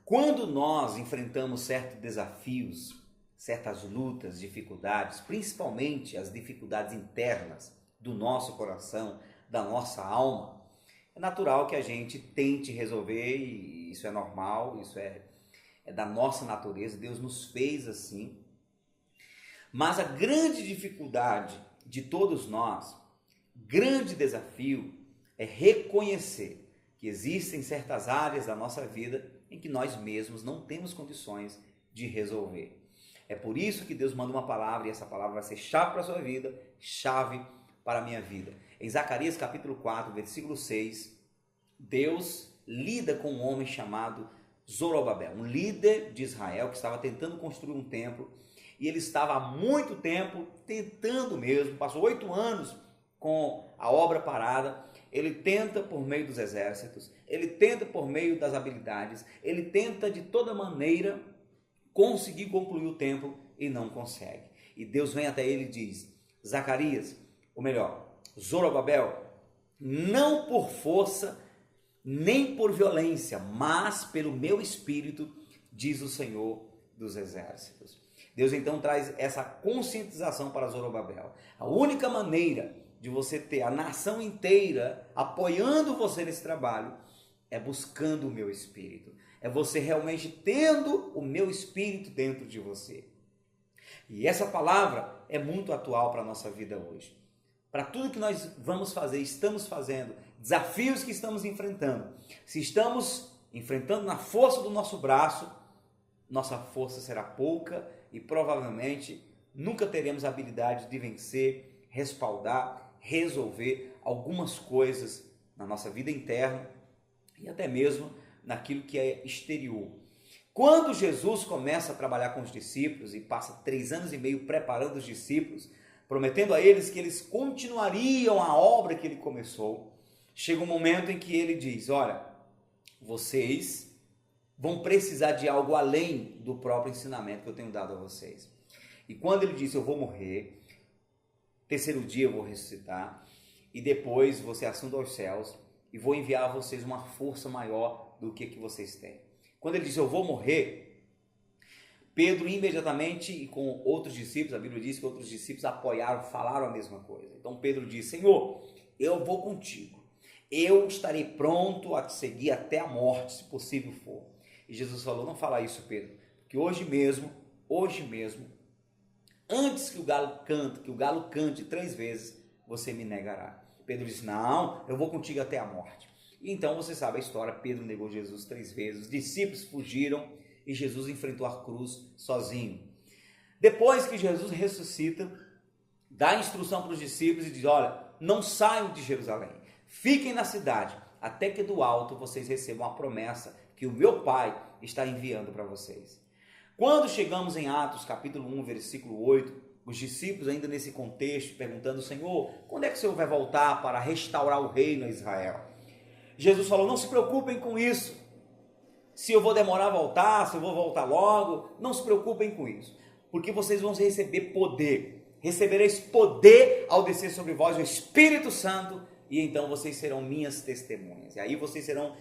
Quando nós enfrentamos certos desafios, certas lutas, dificuldades, principalmente as dificuldades internas do nosso coração, da nossa alma, é natural que a gente tente resolver, e isso é normal, isso é da nossa natureza, Deus nos fez assim. Mas a grande dificuldade de todos nós, grande desafio, é reconhecer que existem certas áreas da nossa vida em que nós mesmos não temos condições de resolver. É por isso que Deus manda uma palavra, e essa palavra vai ser chave para a sua vida, chave para a minha vida. Em Zacarias capítulo 4, versículo 6, Deus lida com um homem chamado Zorobabel, um líder de Israel que estava tentando construir um templo, e ele estava há muito tempo tentando mesmo, passou 8 anos com a obra parada. Ele tenta por meio dos exércitos, ele tenta por meio das habilidades, ele tenta de toda maneira conseguir concluir o templo e não consegue. E Deus vem até ele e diz: Zacarias, ou melhor, Zorobabel, não por força nem por violência, mas pelo meu espírito, diz o Senhor dos exércitos. Deus então traz essa conscientização para Zorobabel. A única maneira de você ter a nação inteira apoiando você nesse trabalho é buscando o meu espírito, é você realmente tendo o meu espírito dentro de você. E essa palavra é muito atual para a nossa vida hoje. Para tudo que nós vamos fazer, estamos fazendo, desafios que estamos enfrentando, se estamos enfrentando na força do nosso braço, nossa força será pouca e provavelmente nunca teremos a habilidade de vencer, respaldar, resolver algumas coisas na nossa vida interna e até mesmo naquilo que é exterior. Quando Jesus começa a trabalhar com os discípulos e passa 3 anos e meio preparando os discípulos, prometendo a eles que eles continuariam a obra que ele começou, chega um momento em que ele diz: olha, vocês vão precisar de algo além do próprio ensinamento que eu tenho dado a vocês. E quando ele diz: eu vou morrer, terceiro dia eu vou ressuscitar, e depois vou ser assunto aos céus, e vou enviar a vocês uma força maior do que vocês têm. Quando ele diz: eu vou morrer, Pedro imediatamente, e com outros discípulos, a Bíblia diz que outros discípulos apoiaram, falaram a mesma coisa. Então Pedro diz: Senhor, eu vou contigo, eu estarei pronto a te seguir até a morte, se possível for. E Jesus falou: não fala isso, Pedro, porque hoje mesmo, antes que o galo cante 3 vezes, você me negará. Pedro disse: não, eu vou contigo até a morte. E então você sabe a história, Pedro negou Jesus 3 vezes, os discípulos fugiram e Jesus enfrentou a cruz sozinho. Depois que Jesus ressuscita, dá instrução para os discípulos e diz: olha, não saiam de Jerusalém, fiquem na cidade, até que do alto vocês recebam a promessa que o meu Pai está enviando para vocês. Quando chegamos em Atos capítulo 1, versículo 8, os discípulos ainda nesse contexto, perguntando: Senhor, quando é que o Senhor vai voltar para restaurar o reino a Israel? Jesus falou: não se preocupem com isso, se eu vou demorar a voltar, se eu vou voltar logo, não se preocupem com isso, porque vocês vão receber poder, recebereis poder ao descer sobre vós o Espírito Santo, e então vocês serão minhas testemunhas. E aí vocês serão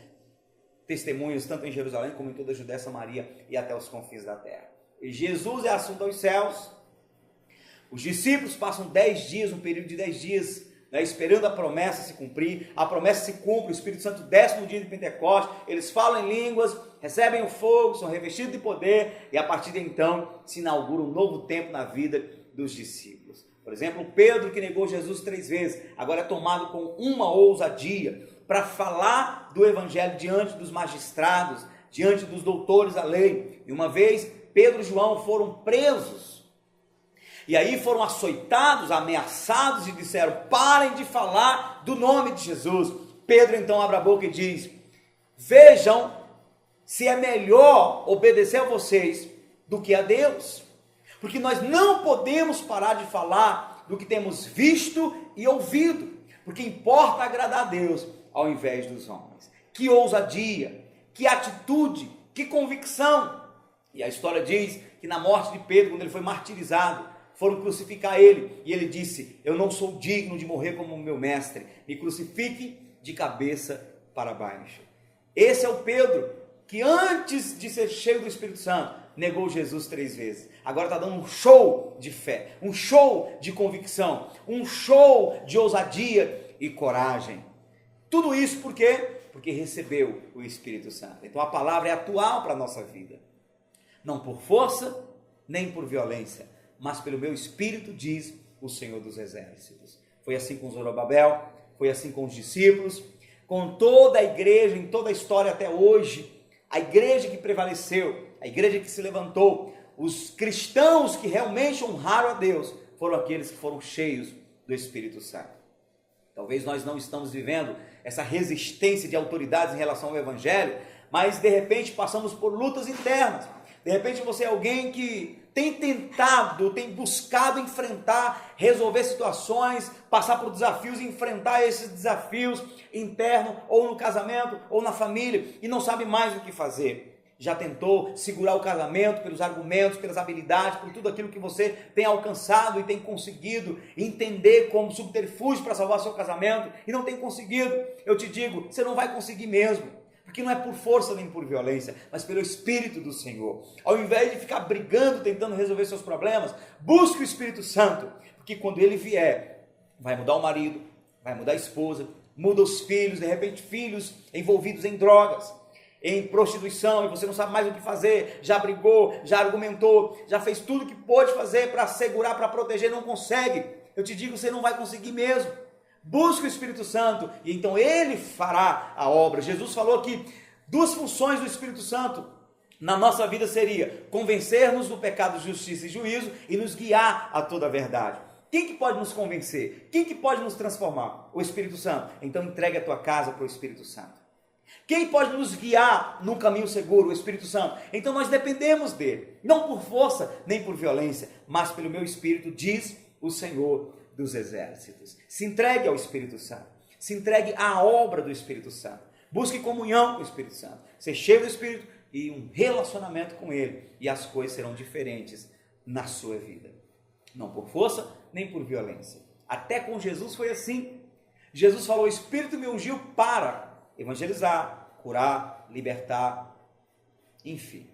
testemunhos tanto em Jerusalém como em toda a Judéia, Samaria e até os confins da terra. E Jesus é assunto aos céus. Os discípulos passam 10 dias, um período de 10 dias, esperando a promessa se cumprir. A promessa se cumpre, o Espírito Santo desce no dia de Pentecostes, eles falam em línguas, recebem o fogo, são revestidos de poder, e a partir de então se inaugura um novo tempo na vida dos discípulos. Por exemplo, Pedro, que negou Jesus 3 vezes, agora é tomado com uma ousadia para falar do evangelho diante dos magistrados, diante dos doutores da lei. E uma vez Pedro e João foram presos, e aí foram açoitados, ameaçados, e disseram: parem de falar do nome de Jesus. Pedro então abre a boca e diz: vejam se é melhor obedecer a vocês do que a Deus, porque nós não podemos parar de falar do que temos visto e ouvido, porque importa agradar a Deus ao invés dos homens. Que ousadia, que atitude, que convicção! E a história diz que na morte de Pedro, quando ele foi martirizado, foram crucificar ele, e ele disse: eu não sou digno de morrer como meu mestre, me crucifique de cabeça para baixo. Esse é o Pedro que antes de ser cheio do Espírito Santo, negou Jesus 3 vezes. Agora está dando um show de fé, um show de convicção, um show de ousadia e coragem. Tudo isso por quê? Porque recebeu o Espírito Santo. Então a palavra é atual para a nossa vida. Não por força, nem por violência, mas pelo meu Espírito, diz o Senhor dos Exércitos. Foi assim com Zorobabel, foi assim com os discípulos, com toda a igreja, em toda a história até hoje. A igreja que prevaleceu, a igreja que se levantou, os cristãos que realmente honraram a Deus, foram aqueles que foram cheios do Espírito Santo. Talvez nós não estamos vivendo essa resistência de autoridades em relação ao Evangelho, mas de repente passamos por lutas internas. De repente você é alguém que tem tentado, tem buscado enfrentar, resolver situações, passar por desafios, enfrentar esses desafios internos, ou no casamento, ou na família, e não sabe mais o que fazer. Já tentou segurar o casamento pelos argumentos, pelas habilidades, por tudo aquilo que você tem alcançado e tem conseguido entender como subterfúgio para salvar seu casamento, e não tem conseguido. Eu te digo, você não vai conseguir mesmo. Porque não é por força nem por violência, mas pelo Espírito do Senhor. Ao invés de ficar brigando, tentando resolver seus problemas, busque o Espírito Santo. Porque quando ele vier, vai mudar o marido, vai mudar a esposa, muda os filhos, de repente filhos envolvidos em drogas, em prostituição, e você não sabe mais o que fazer, já brigou, já argumentou, já fez tudo que pôde fazer para segurar, para proteger, não consegue. Eu te digo, você não vai conseguir mesmo. Busque o Espírito Santo e então ele fará a obra. Jesus falou que 2 funções do Espírito Santo na nossa vida seria convencer-nos do pecado, justiça e juízo e nos guiar a toda a verdade. Quem que pode nos convencer? Quem que pode nos transformar? O Espírito Santo. Então entregue a tua casa para o Espírito Santo. Quem pode nos guiar no caminho seguro? O Espírito Santo. Então nós dependemos dele, não por força nem por violência, mas pelo meu Espírito, diz o Senhor dos Exércitos. Se entregue ao Espírito Santo, se entregue à obra do Espírito Santo, busque comunhão com o Espírito Santo, ser cheio do Espírito e um relacionamento com ele, e as coisas serão diferentes na sua vida, não por força nem por violência. Até com Jesus foi assim. Jesus falou: o Espírito me ungiu para evangelizar, curar, libertar, enfim.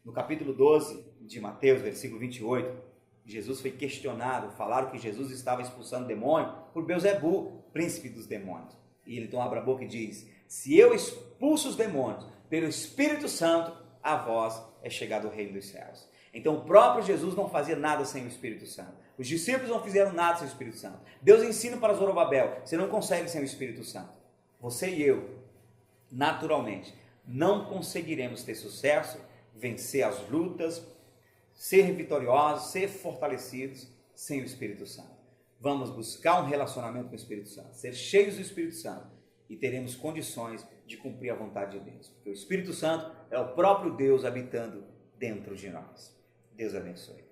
No capítulo 12 de Mateus, versículo 28, Jesus foi questionado, falaram que Jesus estava expulsando demônio por Belzebu, príncipe dos demônios. E ele então abre a boca e diz: se eu expulso os demônios pelo Espírito Santo, a vós é chegado o reino dos céus. Então o próprio Jesus não fazia nada sem o Espírito Santo. Os discípulos não fizeram nada sem o Espírito Santo. Deus ensina para Zorobabel: você não consegue sem o Espírito Santo. Você e eu, naturalmente, não conseguiremos ter sucesso, vencer as lutas, ser vitoriosos, ser fortalecidos sem o Espírito Santo. Vamos buscar um relacionamento com o Espírito Santo, ser cheios do Espírito Santo, e teremos condições de cumprir a vontade de Deus. Porque o Espírito Santo é o próprio Deus habitando dentro de nós. Deus abençoe.